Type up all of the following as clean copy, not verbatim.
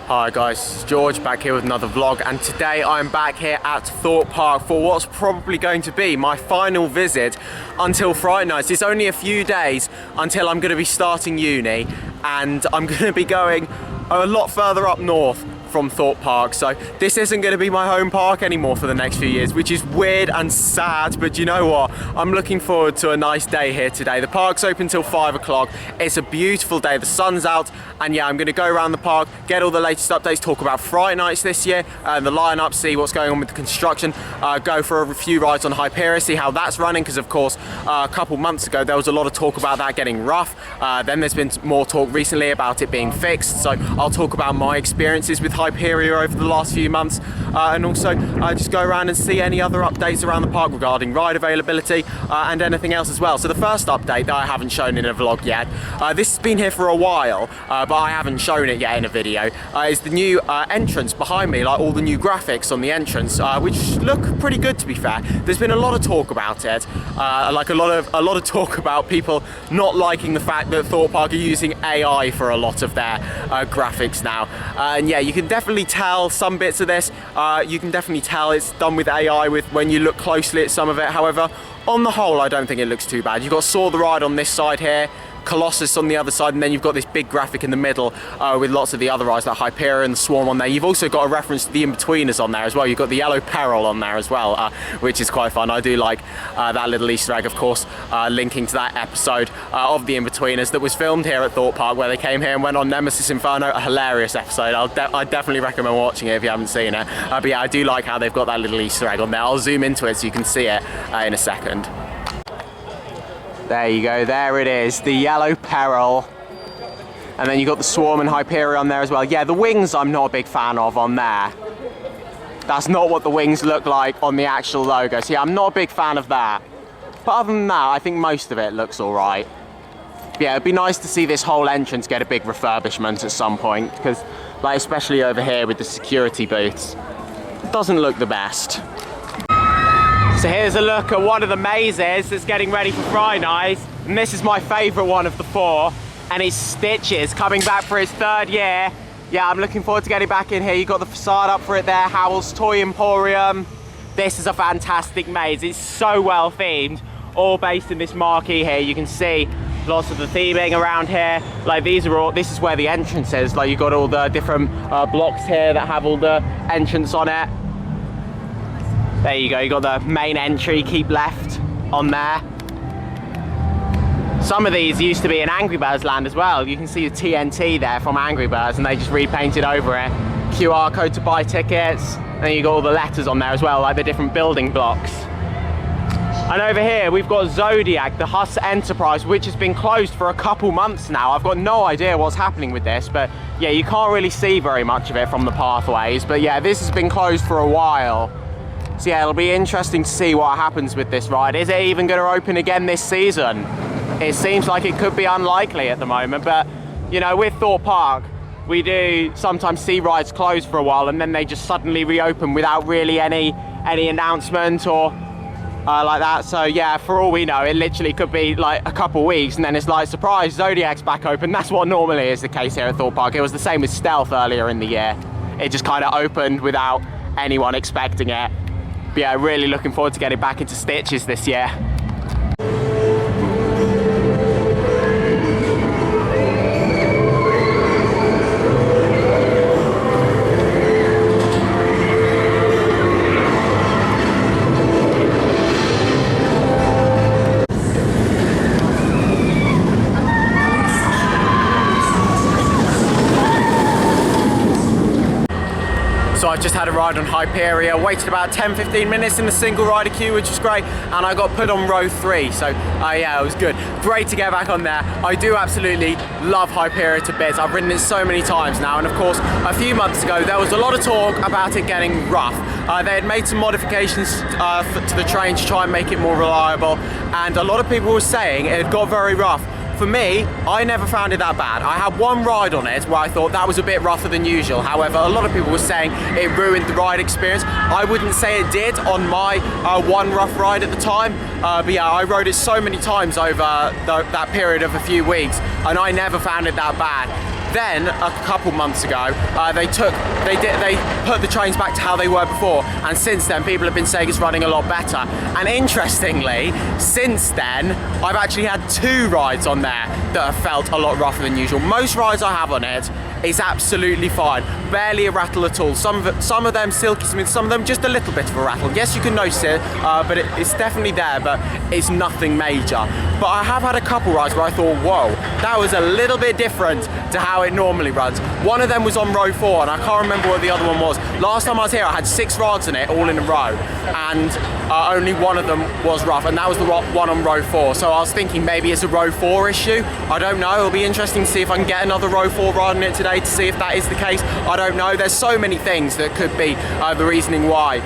Hi guys, it's George back here with another vlog, and today I'm back here at Thorpe Park for what's probably going to be my final visit until Fright Nights. It's only a few days until I'm going to be starting uni, and I'm going to be going a lot further up north from Thorpe Park, so this isn't going to be my home park anymore for the next few years, which is weird and sad, but you know what, I'm looking forward to a nice day here today. The park's open till 5 o'clock. It's a beautiful day, the sun's out, and yeah, I'm going to go around the park, get all the latest updates, talk about Fright Nights this year, the lineup, see what's going on with the construction, go for a few rides on Hyperion, see how that's running, because of course a couple months ago there was a lot of talk about that getting rough. Then there's been more talk recently about it being fixed, so I'll talk about my experiences with Hyperion over the last few months, and also just go around and see any other updates around the park regarding ride availability and anything else as well. So the first update that I haven't shown in a vlog yet, this has been here for a while, but I haven't shown it yet in a video, is the new entrance behind me, like all the new graphics on the entrance, which look pretty good to be fair. There's been a lot of talk about it, like a lot of talk about people not liking the fact that Thorpe Park are using AI for a lot of their graphics now, and yeah, you can definitely tell some bits of this, you can definitely tell it's done with AI when you look closely at some of it. However, on the whole, I don't think it looks too bad. You've got Saw the Ride on this side here, Colossus on the other side, and then you've got this big graphic in the middle with lots of the other rides like Hyperion, Swarm on there. You've also got a reference to the In-Betweeners on there as well. You've got the Yellow Peril on there as well, which is quite fun. I do like that little Easter egg, of course, linking to that episode of the In-Betweeners that was filmed here at Thorpe Park, where they came here and went on Nemesis Inferno. A hilarious episode. I definitely recommend watching it if you haven't seen it. But yeah, I do like how they've got that little Easter egg on there. I'll zoom into it so you can see it in a second. There you go, there it is, the Yellow Peril. And then you've got the Swarm and Hyperion on there as well. Yeah, the wings I'm not a big fan of on there. That's not what the wings look like on the actual logo. So yeah, I'm not a big fan of that. But other than that, I think most of it looks all right. Yeah, it'd be nice to see this whole entrance get a big refurbishment at some point, because like especially over here with the security booths, it doesn't look the best. So here's a look at one of the mazes that's getting ready for Fright Nights, and this is my favourite one of the four, and it's Stitches, coming back for his third year. Yeah, I'm looking forward to getting back in here. You've got the facade up for it there, Howell's Toy Emporium. This is a fantastic maze. It's so well themed, all based in this marquee here. You can see lots of the theming around here. Like this is where the entrance is. Like you've got all the different blocks here that have all the entrance on it. There you go, you got the main entry, keep left on there. Some of these used to be in Angry Birds land as well. You can see the TNT there from Angry Birds, and they just repainted over it. QR code to buy tickets, and you got all the letters on there as well, like the different building blocks. And over here we've got Zodiac, the Huss Enterprise, which has been closed for a couple months now. I've got no idea what's happening with this, but yeah, you can't really see very much of it from the pathways. But yeah, this has been closed for a while. So yeah, it'll be interesting to see what happens with this ride. Is it even going to open again this season? It seems like it could be unlikely at the moment, but you know, with Thorpe Park, we do sometimes see rides close for a while and then they just suddenly reopen without really any announcement or like that. So yeah, for all we know, it literally could be like a couple weeks and then it's like, surprise, Zodiac's back open. That's what normally is the case here at Thorpe Park. It was the same with Stealth earlier in the year. It just kind of opened without anyone expecting it. But yeah, really looking forward to getting back into Stitches this year. So I just had a ride on Hyperion, waited about 10-15 minutes in the single rider queue, which was great, and I got put on row 3, so yeah, it was good. Great to get back on there. I do absolutely love Hyperion to bits. I've ridden it so many times now, and of course, a few months ago, there was a lot of talk about it getting rough. They had made some modifications to the train to try and make it more reliable, and a lot of people were saying it had got very rough. For me, I never found it that bad. I had one ride on it where I thought that was a bit rougher than usual. However, a lot of people were saying it ruined the ride experience. I wouldn't say it did on my one rough ride at the time. But yeah, I rode it so many times over that period of a few weeks, and I never found it that bad. Then a couple months ago, they put the trains back to how they were before, and since then people have been saying it's running a lot better. And interestingly, since then I've actually had 2 rides on there that have felt a lot rougher than usual. Most rides I have on it is absolutely fine, barely a rattle at all. Some of them silky smooth, some of them just a little bit of a rattle. Yes, you can notice it, but it's definitely there, but it's nothing major. But I have had a couple rides where I thought, whoa, that was a little bit different to how it normally runs. One of them was on row 4, and I can't remember what the other one was. Last time I was here, I had 6 rides on it, all in a row, and only one of them was rough, and that was the one on row 4. So I was thinking maybe it's a row 4 issue. I don't know. It'll be interesting to see if I can get another row 4 ride on it today to see if that is the case. I don't know. There's so many things that could be the reasoning why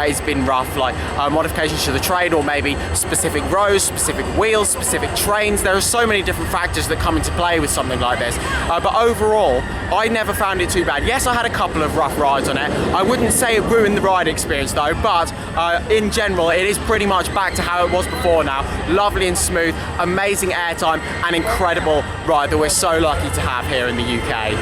it's been rough, like modifications to the train, or maybe specific rows, specific wheels, specific trains. There are so many different factors that come into play with something like this. But overall, I never found it too bad. Yes, I had a couple of rough rides on it. I wouldn't say it ruined the ride experience though, but in general, it is pretty much back to how it was before now. Lovely and smooth, amazing airtime, and incredible ride that we're so lucky to have here in the UK.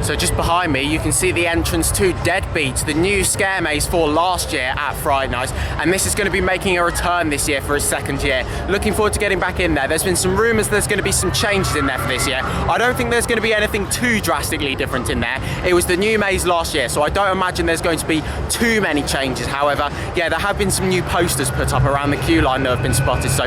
So just behind me, you can see the entrance to Deadbeat, the new scare maze for last year at Fright Nights, and this is going to be making a return this year for its 2nd year. Looking forward to getting back in there. There's been some rumours there's going to be some changes in there for this year. I don't think there's going to be anything too drastically different in there. It was the new maze last year, so I don't imagine there's going to be too many changes. However, yeah, there have been some new posters put up around the queue line that have been spotted, so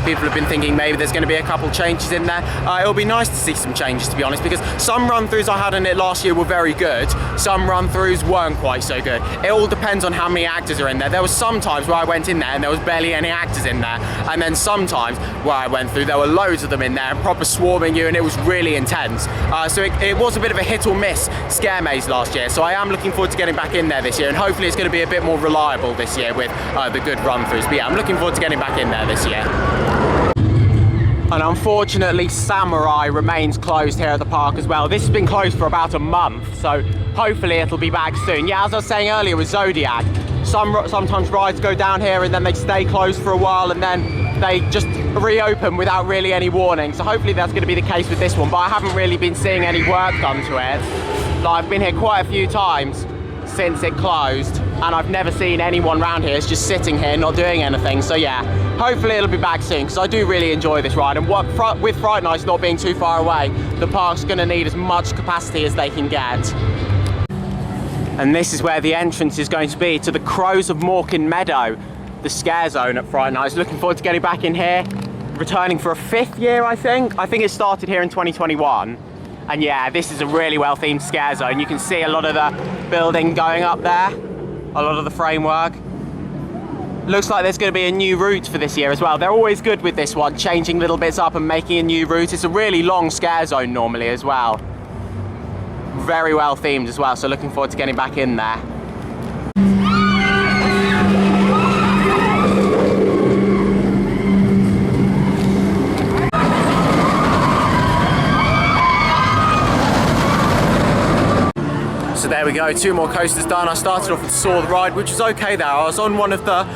people have been thinking maybe there's going to be a couple changes in there. It'll be nice to see some changes, to be honest, because some run-throughs I had in it last year were very good, some run-throughs weren't quite so good. It all depends on how many actors are in there. There was some times where I went in there and there was barely any actors in there, and then sometimes where I went through there were loads of them in there and proper swarming you, and it was really intense. So it was a bit of a hit or miss scare maze last year, so I am looking forward to getting back in there this year, and hopefully it's going to be a bit more reliable this year with the good run-throughs. But yeah, I'm looking forward to getting back in there this year. And unfortunately, Samurai remains closed here at the park as well. This has been closed for about a month, so hopefully it'll be back soon. Yeah, as I was saying earlier with Zodiac, sometimes rides go down here and then they stay closed for a while and then they just reopen without really any warning. So hopefully that's going to be the case with this one, but I haven't really been seeing any work done to it. Like, I've been here quite a few times since it closed, and I've never seen anyone around here. It's just sitting here not doing anything. So yeah, hopefully it'll be back soon, because I do really enjoy this ride, and with Fright Nights not being too far away, the park's going to need as much capacity as they can get. And this is where the entrance is going to be to the Crows of Morecambe Meadow, the scare zone at Fright Nights. Looking forward to getting back in here, returning for a 5th year, I think. I think it started here in 2021. And yeah, this is a really well themed scare zone. You can see a lot of the building going up there, a lot of the framework. Looks like there's going to be a new route for this year as well. They're always good with this one, changing little bits up and making a new route. It's a really long scare zone normally as well. Very well themed as well, so looking forward to getting back in there. So there we go, 2 more coasters done. I started off with Saw the Ride, which was okay there. I was on one of the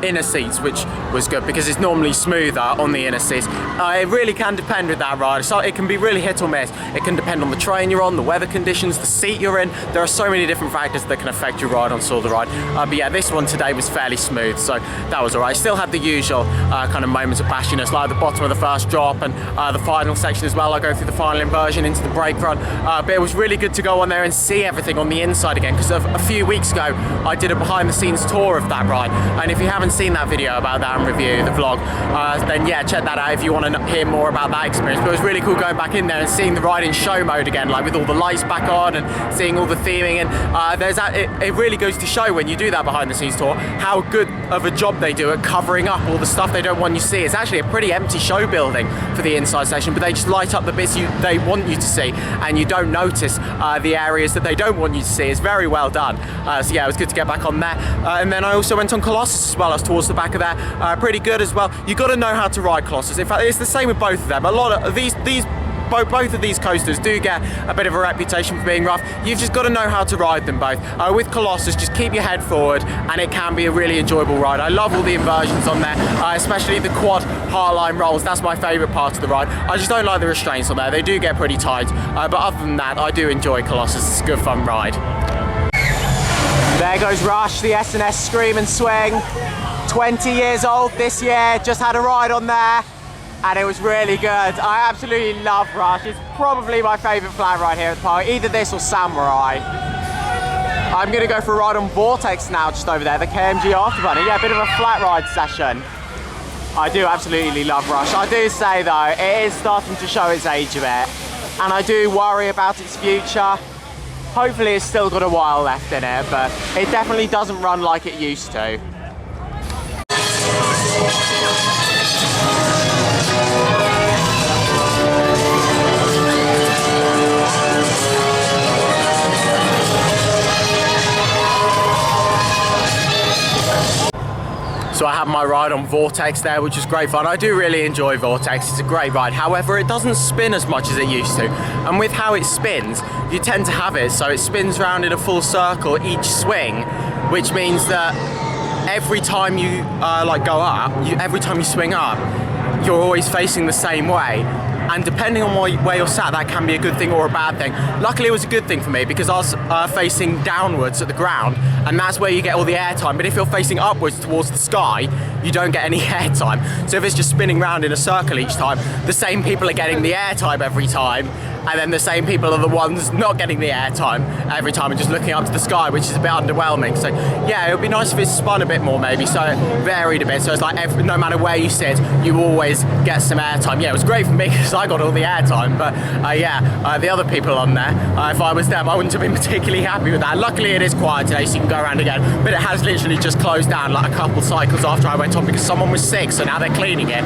inner seats, which was good because it's normally smoother on the inner seats. It really can depend with that ride. So it can be really hit or miss. It can depend on the train you're on, the weather conditions, the seat you're in. There are so many different factors that can affect your ride on Saw the Ride. But yeah, this one today was fairly smooth, so that was alright. Still had the usual kind of moments of bashiness, like the bottom of the first drop and the final section as well. I go through the final inversion into the brake run. But it was really good to go on there and see everything on the inside again, because a few weeks ago I did a behind the scenes tour of that ride, and if you haven't seen that video about that and review, the vlog, then yeah, check that out if you want to hear more about that experience. But it was really cool going back in there and seeing the ride in show mode again, like with all the lights back on and seeing all the theming, and it really goes to show when you do that behind the scenes tour how good of a job they do at covering up all the stuff they don't want you to see. It's actually a pretty empty show building for the inside section, but they just light up the bits they want you to see, and you don't notice the areas that they don't want you to see. It's very well done. So yeah, it was good to get back on there. And then I also went on Colossus as well. I was towards the back of there. Pretty good as well. You got to know how to ride Colossus. In fact, it's the same with both of them. A lot of these both of these coasters do get a bit of a reputation for being rough. You've just got to know how to ride them both. With Colossus, just keep your head forward and it can be a really enjoyable ride. I love all the inversions on there, especially the quad heartline rolls. That's my favourite part of the ride. I just don't like the restraints on there. They do get pretty tight, but other than that, I do enjoy Colossus. It's a good fun ride. There goes Rush, the S&S Scream and Swing. 20 years old this year, just had a ride on there and it was really good. I absolutely love Rush. It's probably my favourite flat ride here at the park, either this or Samurai. I'm going to go for a ride on Vortex now, just over there, the KMG Afterburner. Yeah, a bit of a flat ride session. I do absolutely love Rush. I do say though, it is starting to show its age a bit and I do worry about its future. Hopefully it's still got a while left in it, but it definitely doesn't run like it used to. So I had my ride on Vortex there, which is great fun. I do really enjoy Vortex, it's a great ride. However, it doesn't spin as much as it used to. And with how it spins, you tend to have it so it spins round in a full circle each swing, which means that every time you go up, every time you swing up, you're always facing the same way. And depending on where you're sat, that can be a good thing or a bad thing. Luckily, it was a good thing for me because I was facing downwards at the ground, and that's where you get all the airtime. But if you're facing upwards towards the sky, you don't get any airtime. So if it's just spinning round in a circle each time, the same people are getting the airtime every time, and then the same people are the ones not getting the airtime every time and just looking up to the sky, which is a bit underwhelming. So yeah, it would be nice if it spun a bit more maybe, so it varied a bit. So it's like no matter where you sit, you always get some airtime. Yeah, it was great for me because I got all the airtime, but the other people on there, if I was them, I wouldn't have been particularly happy with that. Luckily it is quiet today, so you can go around again, but it has literally just closed down like a couple cycles after I went on because someone was sick, so now they're cleaning it.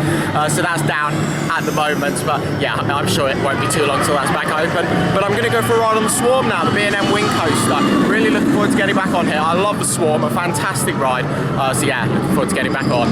So that's down at the moment, but yeah, I'm sure it won't be too long till that's back open. But I'm going to go for a ride on the Swarm now, the B&M Wing Coaster. Really looking forward to getting back on here. I love the Swarm, a fantastic ride. So yeah, looking forward to getting back on.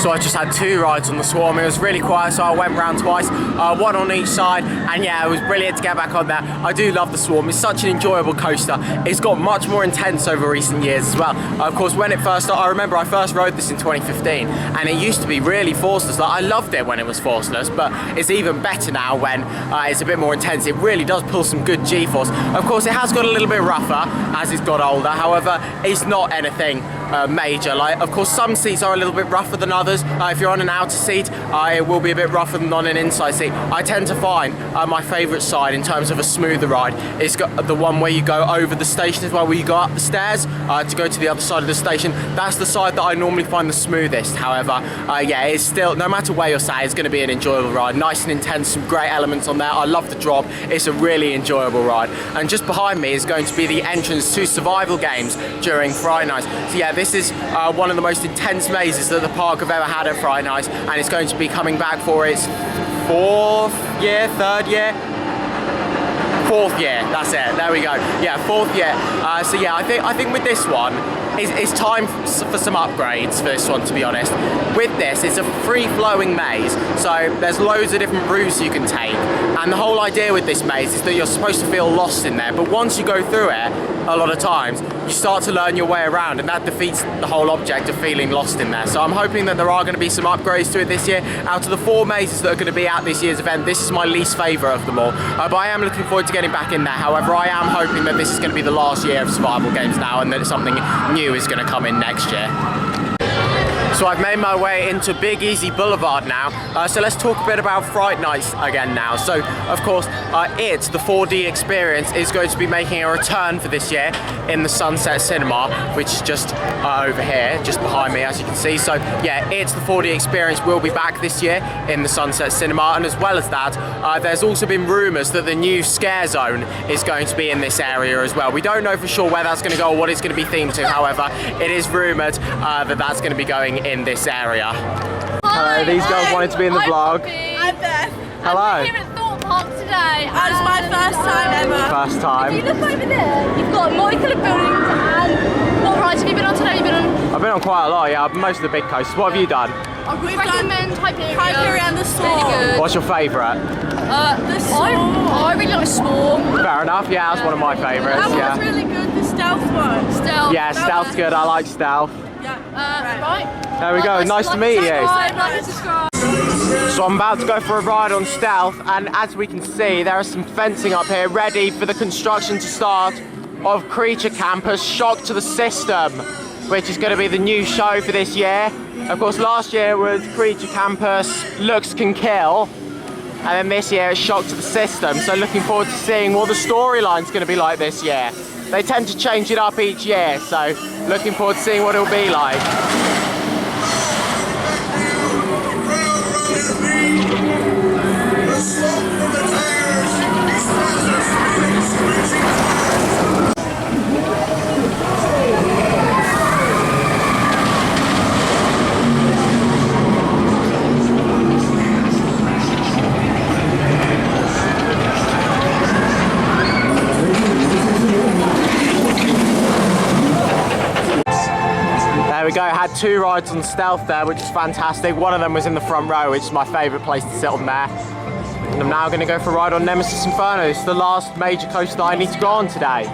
So I just had 2 rides on the Swarm. It was really quiet, so I went round twice, one on each side, and yeah, it was brilliant to get back on there. I do love the Swarm. It's such an enjoyable coaster. It's got much more intense over recent years as well. Of course, when it first started, I remember I first rode this in 2015, and it used to be really forceless. Like, I loved it when it was forceless, but it's even better now when it's a bit more intense. It really does pull some good G-force. Of course, it has got a little bit rougher as it's got older. However, it's not anything major. Like, of course, some seats are a little bit rougher than others. If you're on an outer seat, it will be a bit rougher than on an inside seat. I tend to find my favourite side in terms of a smoother ride is the one where you go over the station as well, where you go up the stairs to go to the other side of the station. That's the side that I normally find the smoothest. However, yeah, it's still, no matter where you're sat, it's going to be an enjoyable ride. Nice and intense, some great elements on there. I love the drop. It's a really enjoyable ride. And just behind me is going to be the entrance to survival games during Fright Nights. So yeah, this is one of the most intense mazes that the park have ever had at Fright Nights, and it's going to be coming back for its 4th year, that's it, there we go. Yeah, 4th year. So yeah, I think with this one, it's time for some upgrades for this one, to be honest. With this, it's a free-flowing maze, so there's loads of different routes you can take, and the whole idea with this maze is that you're supposed to feel lost in there, but once you go through it, a lot of times, you start to learn your way around, and that defeats the whole object of feeling lost in there. So I'm hoping that there are going to be some upgrades to it this year. Out of the 4 mazes that are going to be at this year's event, this is my least favourite of them all, but I am looking forward to getting back in there. However, I am hoping that this is going to be the last year of survival games now, and that something new is going to come in next year. So I've made my way into Big Easy Boulevard now, so let's talk a bit about Fright Nights again now. So of course, the 4D experience, is going to be making a return for this year in the Sunset Cinema, which is just over here, just behind me as you can see. So yeah, the 4D experience will be back this year in the Sunset Cinema, and as well as that, there's also been rumours that the new Scare Zone is going to be in this area as well. We don't know for sure where that's going to go or what it's going to be themed to, however, it is rumoured that that's going to be going in this area. Hi, hello, these girls wanted to be in the vlog. I'm Beth. Hello. I'm here at Thorpe Park today. It's my first time ever. First time. If you look over there, you've got multicolored buildings and what rides have you been on today? Have you been on? I've been on quite a lot, yeah, most of the big coasts. What have you done? I would recommend Hyperion and the Swarm. What's your favourite? The Swarm. I really like Swarm. Fair enough, yeah, that's one of my favourites. That one's really good, the Stealth one. Stealth. Yeah, Stealth's good, I like Stealth. Yeah, right. There we go, nice to meet you. Like and subscribe. So I'm about to go for a ride on Stealth, and as we can see, there is some fencing up here ready for the construction to start of Creature Campus Shock to the System, which is going to be the new show for this year. Of course, last year was Creature Campus Looks Can Kill, and then this year it's Shock to the System. So looking forward to seeing what the storyline's going to be like this year. They tend to change it up each year, so looking forward to seeing what it'll be like. There we go, I had 2 rides on Stealth there, which is fantastic. One of them was in the front row, which is my favourite place to sit on there. And I'm now going to go for a ride on Nemesis Inferno. It's the last major coaster I need to go on today.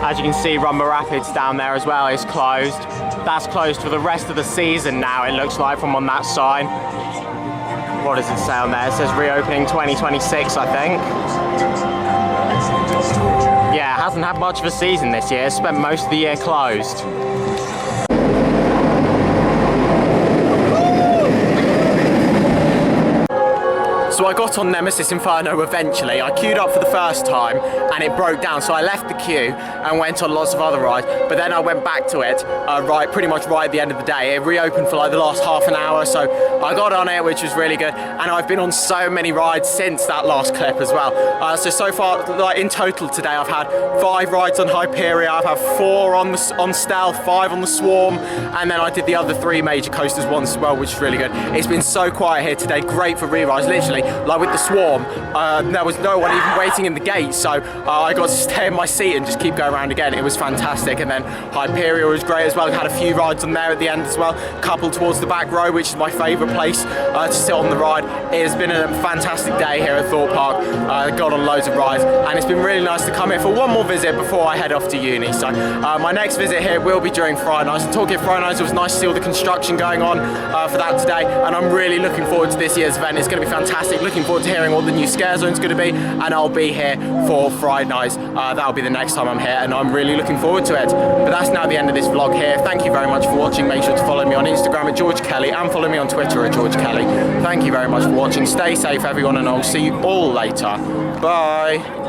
As you can see, Rumba Rapids down there as well is closed. That's closed for the rest of the season now, it looks like, from on that sign. What does it say on there? It says reopening 2026, I think. Yeah, it hasn't had much of a season this year. It's spent most of the year closed. So I got on Nemesis Inferno eventually. I queued up for the first time and it broke down, so I left the queue and went on lots of other rides, but then I went back to it pretty much right at the end of the day. It reopened for like the last half an hour, so I got on it, which was really good, and I've been on so many rides since that last clip as well. So far, like in total today, I've had 5 rides on Hyperion, I've had 4 on Stealth, 5 on the Swarm, and then I did the other 3 major coasters once as well, which is really good. It's been so quiet here today, great for re-rides, literally. Like with the Swarm, there was no one even waiting in the gate, so I got to stay in my seat and just keep going around again. It was fantastic. And then Hyperion was great as well. Had a few rides on there at the end as well. A couple towards the back row, which is my favourite place to sit on the ride. It has been a fantastic day here at Thorpe Park. Got on loads of rides, and it's been really nice to come here for one more visit before I head off to uni. So my next visit here will be during Fright Nights. And talking of Fright Nights, it was nice to see all the construction going on for that today, and I'm really looking forward to this year's event. It's going to be fantastic. Looking forward to hearing what the new Scare Zone's going to be, and I'll be here for Fright Nights. That'll be the next time I'm here, and I'm really looking forward to it. But that's now the end of this vlog here. Thank you very much for watching. Make sure to follow me on Instagram at George Kelly and follow me on Twitter at George Kelly. Thank you very much for watching. Stay safe, everyone, and I'll see you all later. Bye.